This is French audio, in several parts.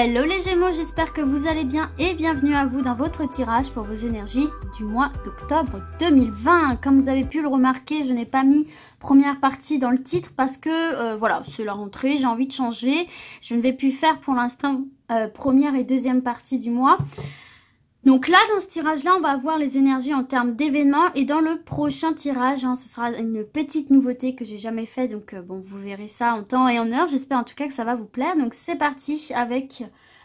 Hello les Gémeaux, j'espère que vous allez bien et bienvenue à vous dans votre tirage pour vos énergies du mois d'octobre 2020. Comme vous avez pu le remarquer, je n'ai pas mis première partie dans le titre parce que voilà, c'est la rentrée, j'ai envie de changer. Je ne vais plus faire pour l'instant première et deuxième partie du mois. Donc là, dans ce tirage-là, on va voir les énergies en termes d'événements. Et dans le prochain tirage, ce sera une petite nouveauté que j'ai jamais fait. Donc bon, vous verrez ça en temps et en heure. J'espère en tout cas que ça va vous plaire. Donc c'est parti avec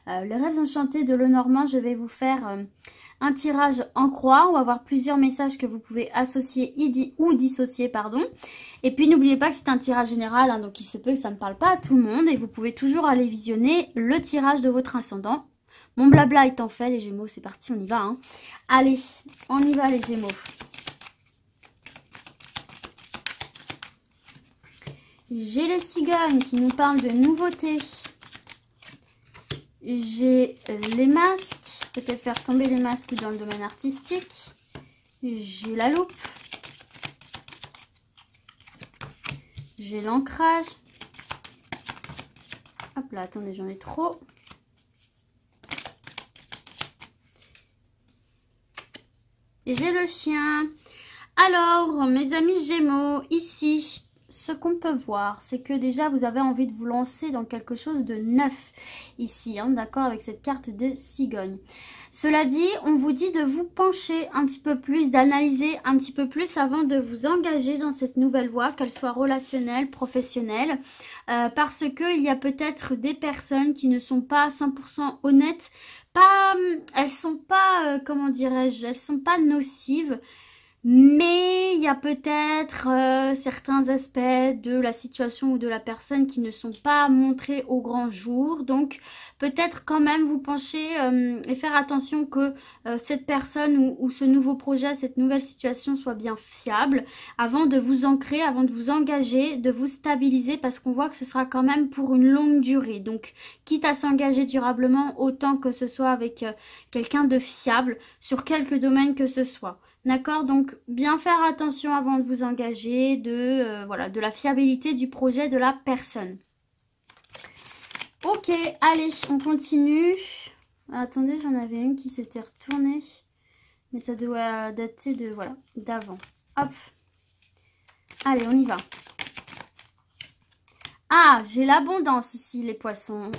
le rêve enchanté de Lenormand. Je vais vous faire un tirage en croix. On va voir plusieurs messages que vous pouvez associer ou dissocier, pardon. Et puis n'oubliez pas que c'est un tirage général, hein, donc il se peut que ça ne parle pas à tout le monde. Et vous pouvez toujours aller visionner le tirage de votre ascendant. Mon blabla étant fait, les Gémeaux, c'est parti, on y va. Hein. Allez, on y va les Gémeaux. J'ai les cigognes qui nous parlent de nouveautés. J'ai les masques, peut-être faire tomber les masques dans le domaine artistique. J'ai la loupe. J'ai l'ancrage. Hop là, attendez, j'en ai trop. Et j'ai le chien. Alors, mes amis Gémeaux, ici, ce qu'on peut voir, c'est que déjà, vous avez envie de vous lancer dans quelque chose de neuf ici, hein, d'accord, avec cette carte de cigogne. Cela dit, on vous dit de vous pencher un petit peu plus, d'analyser un petit peu plus avant de vous engager dans cette nouvelle voie, qu'elle soit relationnelle, professionnelle, parce qu'il y a peut-être des personnes qui ne sont pas 100% honnêtes, elles sont pas, comment dirais-je, elles sont pas nocives, mais il y a peut-être certains aspects de la situation ou de la personne qui ne sont pas montrés au grand jour. Donc peut-être quand même vous pencher et faire attention que cette personne ou ce nouveau projet, cette nouvelle situation soit bien fiable avant de vous ancrer, avant de vous engager, de vous stabiliser, parce qu'on voit que ce sera quand même pour une longue durée. Donc quitte à s'engager durablement, autant que ce soit avec quelqu'un de fiable sur quelque domaine que ce soit. D'accord, donc bien faire attention avant de vous engager voilà, de la fiabilité du projet de la personne. Ok, allez, on continue. Attendez, j'en avais une qui s'était retournée. Mais ça doit dater de, voilà, d'avant. Hop. Allez, on y va. Ah, j'ai l'abondance ici, les poissons.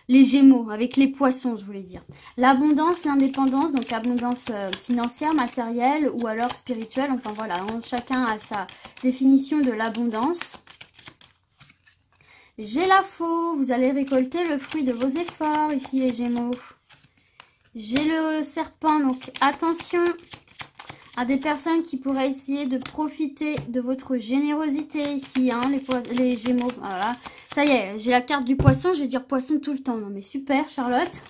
Les Gémeaux, avec les poissons, je voulais dire. L'abondance, l'indépendance, donc abondance financière, matérielle ou alors spirituelle. Enfin voilà, hein, chacun a sa définition de l'abondance. J'ai la faux, vous allez récolter le fruit de vos efforts ici les Gémeaux. J'ai le serpent, donc attention à des personnes qui pourraient essayer de profiter de votre générosité ici, hein, les Gémeaux. Voilà. Ça y est, j'ai la carte du poisson, je vais dire poisson tout le temps. Non mais super Charlotte.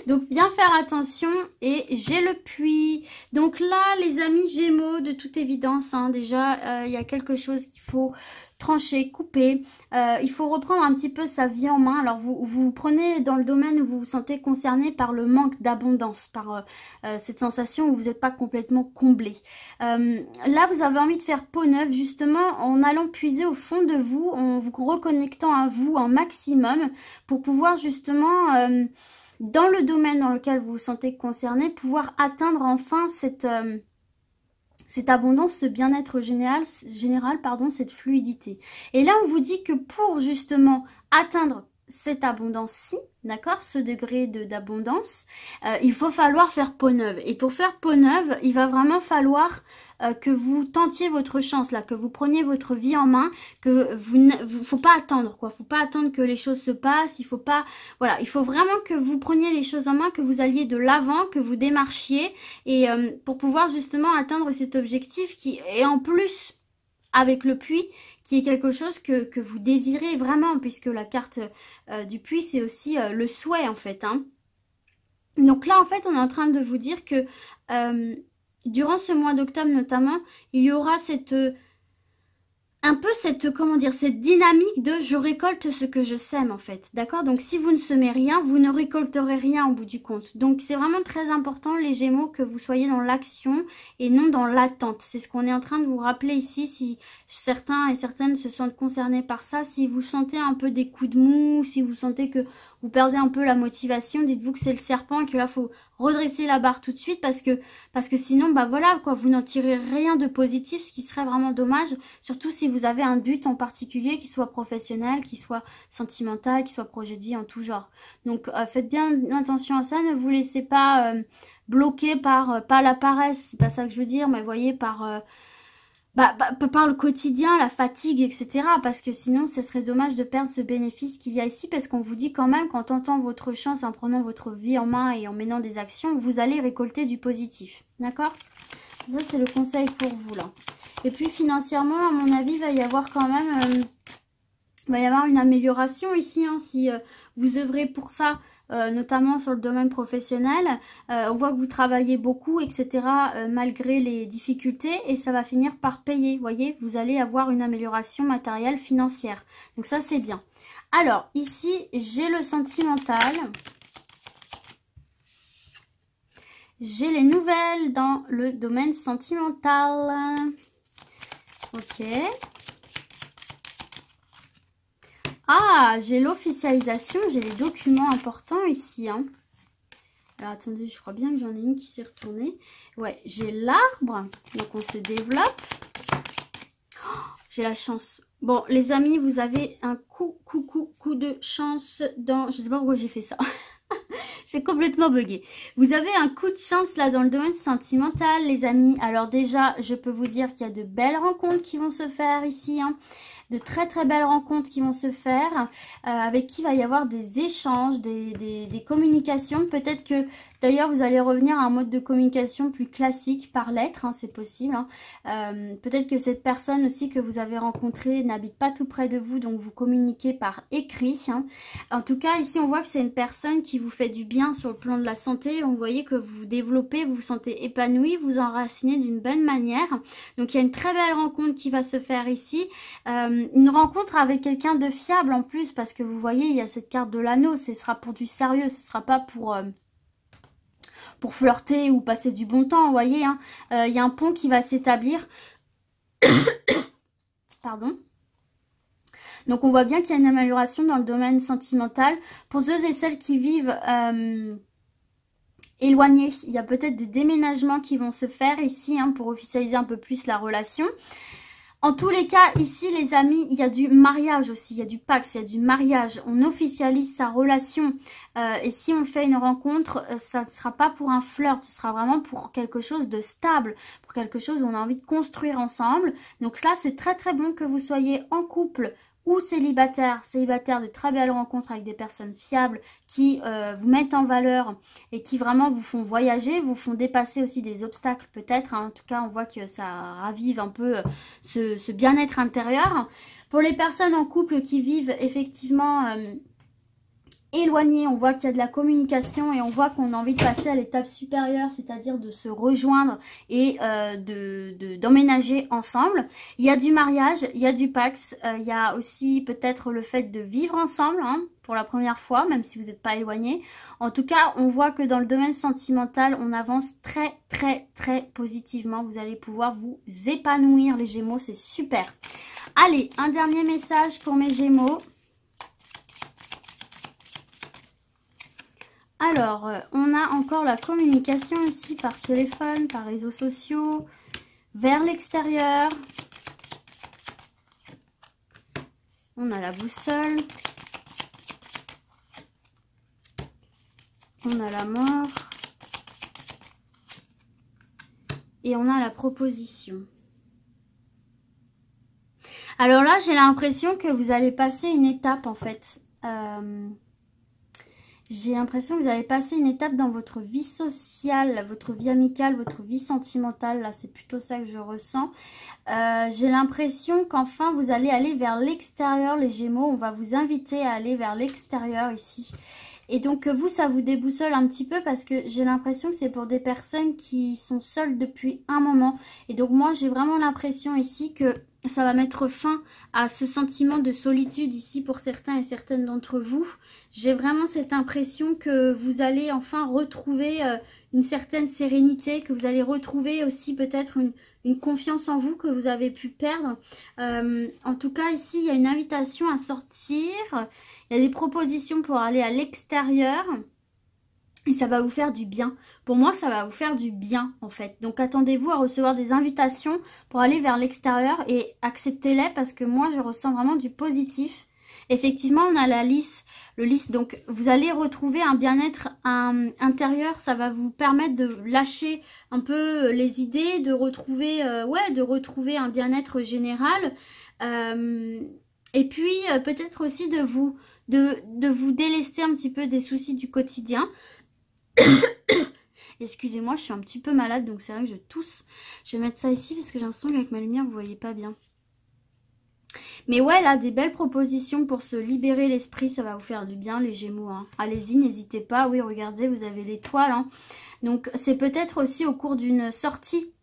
Donc bien faire attention. Et j'ai le puits. Donc là les amis Gémeaux, de toute évidence, hein, déjà il y a quelque chose qu'il faut trancher, couper. Il faut reprendre un petit peu sa vie en main. Alors vous prenez dans le domaine où vous vous sentez concerné par le manque d'abondance, par cette sensation où vous n'êtes pas complètement comblé. Là vous avez envie de faire peau neuve justement en allant puiser au fond de vous, en vous reconnectant à vous un maximum pour pouvoir justement dans le domaine dans lequel vous vous sentez concerné, pouvoir atteindre enfin cette abondance, ce bien-être général, cette fluidité. Et là, on vous dit que pour justement atteindre cette abondance-ci, d'accord, ce degré d'abondance, il faut falloir faire peau neuve. Et pour faire peau neuve, il va vraiment falloir que vous tentiez votre chance là, que vous preniez votre vie en main, que faut pas attendre quoi, faut pas attendre que les choses se passent, il faut pas, voilà, il faut vraiment que vous preniez les choses en main, que vous alliez de l'avant, que vous démarchiez et pour pouvoir justement atteindre cet objectif qui est en plus avec le puits, qui est quelque chose que vous désirez vraiment, puisque la carte du puits c'est aussi le souhait en fait, hein. Donc là en fait on est en train de vous dire que durant ce mois d'octobre notamment, il y aura un peu comment dire, cette dynamique de je récolte ce que je sème en fait, d'accord? Donc si vous ne semez rien, vous ne récolterez rien au bout du compte. Donc c'est vraiment très important les Gémeaux que vous soyez dans l'action et non dans l'attente. C'est ce qu'on est en train de vous rappeler ici, si certains et certaines se sentent concernés par ça, si vous sentez un peu des coups de mou, si vous sentez que vous perdez un peu la motivation, dites-vous que c'est le serpent et que là, il faut redresser la barre tout de suite parce que sinon, bah voilà, quoi, vous n'en tirez rien de positif, ce qui serait vraiment dommage, surtout si vous avez un but en particulier, qu'il soit professionnel, qu'il soit sentimental, qu'il soit projet de vie en tout genre. Donc, faites bien attention à ça, ne vous laissez pas bloquer par, pas la paresse, c'est pas ça que je veux dire, mais voyez, par le quotidien, la fatigue, etc. Parce que sinon, ce serait dommage de perdre ce bénéfice qu'il y a ici. Parce qu'on vous dit quand même qu'en tentant votre chance, en prenant votre vie en main et en menant des actions, vous allez récolter du positif. D'accord? Ça, c'est le conseil pour vous, là. Et puis, financièrement, à mon avis, il va y avoir quand même... il va y avoir une amélioration ici, hein, si vous œuvrez pour ça. Notamment sur le domaine professionnel, on voit que vous travaillez beaucoup, etc. Malgré les difficultés et ça va finir par payer, vous voyez, vous allez avoir une amélioration matérielle financière. Donc ça c'est bien. Alors ici j'ai le sentimental, j'ai les nouvelles dans le domaine sentimental. Ok. Ah, j'ai l'officialisation, j'ai les documents importants ici. Hein. Alors, attendez, je crois bien que j'en ai une qui s'est retournée. Ouais, j'ai l'arbre, donc on se développe. Oh, j'ai la chance. Bon, les amis, vous avez un coup de chance dans... Je sais pas pourquoi j'ai fait ça. J'ai complètement bugué. Vous avez un coup de chance là dans le domaine sentimental, les amis. Alors déjà, je peux vous dire qu'il y a de belles rencontres qui vont se faire ici, hein. De très très belles rencontres qui vont se faire, avec qui il va y avoir des échanges, des communications. Peut-être que d'ailleurs vous allez revenir à un mode de communication plus classique par lettre, hein, c'est possible. Hein. Peut-être que cette personne aussi que vous avez rencontrée n'habite pas tout près de vous, donc vous communiquez par écrit. Hein. En tout cas, ici on voit que c'est une personne qui vous fait du bien sur le plan de la santé. Donc vous voyez que vous vous développez, vous vous sentez épanoui, vous enracinez d'une bonne manière. Donc il y a une très belle rencontre qui va se faire ici. Une rencontre avec quelqu'un de fiable en plus, parce que vous voyez, il y a cette carte de l'anneau, ce sera pour du sérieux, ce sera pas pour flirter ou passer du bon temps, vous voyez, hein. Il y a un pont qui va s'établir. Pardon. Donc on voit bien qu'il y a une amélioration dans le domaine sentimental. Pour ceux et celles qui vivent éloignés, il y a peut-être des déménagements qui vont se faire ici, hein, pour officialiser un peu plus la relation. En tous les cas, ici, les amis, il y a du mariage aussi, il y a du Pax, il y a du mariage. On officialise sa relation. Et si on fait une rencontre, ça ne sera pas pour un flirt, ce sera vraiment pour quelque chose de stable, pour quelque chose où on a envie de construire ensemble. Donc là, c'est très très bon que vous soyez en couple ou célibataire de très belles rencontres avec des personnes fiables qui vous mettent en valeur et qui vraiment vous font voyager, vous font dépasser aussi des obstacles peut-être. Hein. En tout cas, on voit que ça ravive un peu ce bien-être intérieur. Pour les personnes en couple qui vivent effectivement éloignées, on voit qu'il y a de la communication et on voit qu'on a envie de passer à l'étape supérieure, c'est-à-dire de se rejoindre et d'emménager ensemble. Il y a du mariage, il y a du Pax, il y a aussi peut-être le fait de vivre ensemble, hein, pour la première fois, même si vous n'êtes pas éloigné. En tout cas, on voit que dans le domaine sentimental, on avance très très très positivement. Vous allez pouvoir vous épanouir, les Gémeaux, c'est super. Allez, un dernier message pour mes Gémeaux. Alors, on a encore la communication ici par téléphone, par réseaux sociaux, vers l'extérieur. On a la boussole. On a la mort. Et on a la proposition. Alors là, j'ai l'impression que vous allez passer une étape en fait. J'ai l'impression que vous allez passer une étape dans votre vie sociale, votre vie amicale, votre vie sentimentale. Là, c'est plutôt ça que je ressens. J'ai l'impression qu'enfin, vous allez aller vers l'extérieur, les Gémeaux. On va vous inviter à aller vers l'extérieur ici. Et donc, vous, ça vous déboussole un petit peu parce que j'ai l'impression que c'est pour des personnes qui sont seules depuis un moment. Et donc, moi, j'ai vraiment l'impression ici que ça va mettre fin à ce sentiment de solitude ici pour certains et certaines d'entre vous. J'ai vraiment cette impression que vous allez enfin retrouver une certaine sérénité, que vous allez retrouver aussi peut-être une confiance en vous que vous avez pu perdre. En tout cas, ici, il y a une invitation à sortir. Il y a des propositions pour aller à l'extérieur. Et ça va vous faire du bien. Pour moi, ça va vous faire du bien, en fait. Donc, attendez-vous à recevoir des invitations pour aller vers l'extérieur et acceptez-les parce que moi, je ressens vraiment du positif. Effectivement, on a la lys, le lys. Donc, vous allez retrouver un bien-être intérieur. Ça va vous permettre de lâcher un peu les idées, de retrouver, de retrouver un bien-être général. Et puis, peut-être aussi de vous délester un petit peu des soucis du quotidien. Excusez-moi, je suis un petit peu malade, donc c'est vrai que je tousse. Je vais mettre ça ici parce que j'ai l'impression qu'avec ma lumière, vous voyez pas bien. Mais ouais, là, des belles propositions pour se libérer l'esprit, ça va vous faire du bien, les Gémeaux. Hein. Allez-y, n'hésitez pas. Oui, regardez, vous avez l'étoile. Hein. Donc, c'est peut-être aussi au cours d'une sortie,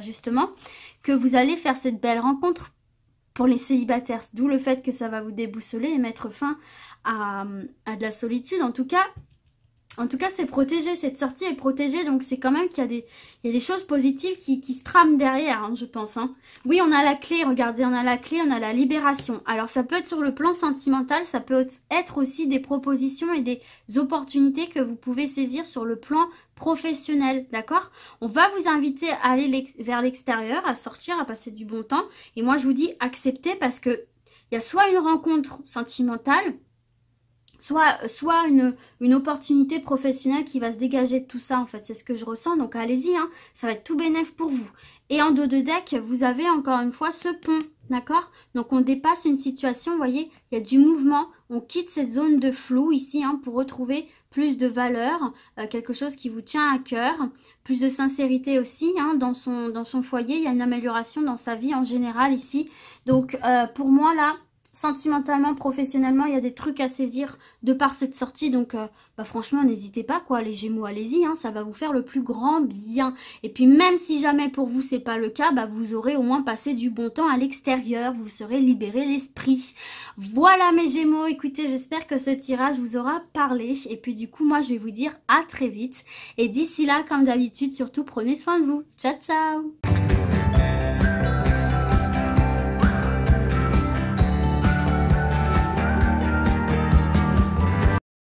justement, que vous allez faire cette belle rencontre pour les célibataires. D'où le fait que ça va vous déboussoler et mettre fin à de la solitude. En tout cas, c'est protégé, cette sortie est protégée, donc c'est quand même qu'il y a des choses positives qui se trament derrière, hein, je pense. Hein. Oui, on a la clé, regardez, on a la clé, on a la libération. Alors, ça peut être sur le plan sentimental, ça peut être aussi des propositions et des opportunités que vous pouvez saisir sur le plan professionnel, d'accord? On va vous inviter à aller vers l'extérieur, à sortir, à passer du bon temps. Et moi, je vous dis, acceptez parce que il y a soit une rencontre sentimentale, soit une opportunité professionnelle qui va se dégager de tout ça, en fait. C'est ce que je ressens, donc allez-y, hein, ça va être tout bénef pour vous. Et en dos de deck, vous avez encore une fois ce pont, d'accord? Donc on dépasse une situation, vous voyez, il y a du mouvement, on quitte cette zone de flou ici, hein, pour retrouver plus de valeur, quelque chose qui vous tient à cœur, plus de sincérité aussi, hein, dans son foyer, il y a une amélioration dans sa vie en général ici. Donc pour moi là, sentimentalement, professionnellement, il y a des trucs à saisir de par cette sortie. Donc, franchement, n'hésitez pas, quoi, les Gémeaux, allez-y, hein, ça va vous faire le plus grand bien. Et puis, même si jamais pour vous, c'est pas le cas, vous aurez au moins passé du bon temps à l'extérieur. Vous serez libéré l'esprit. Voilà, mes Gémeaux. Écoutez, j'espère que ce tirage vous aura parlé. Et puis, du coup, moi, je vais vous dire à très vite. Et d'ici là, comme d'habitude, surtout, prenez soin de vous. Ciao, ciao!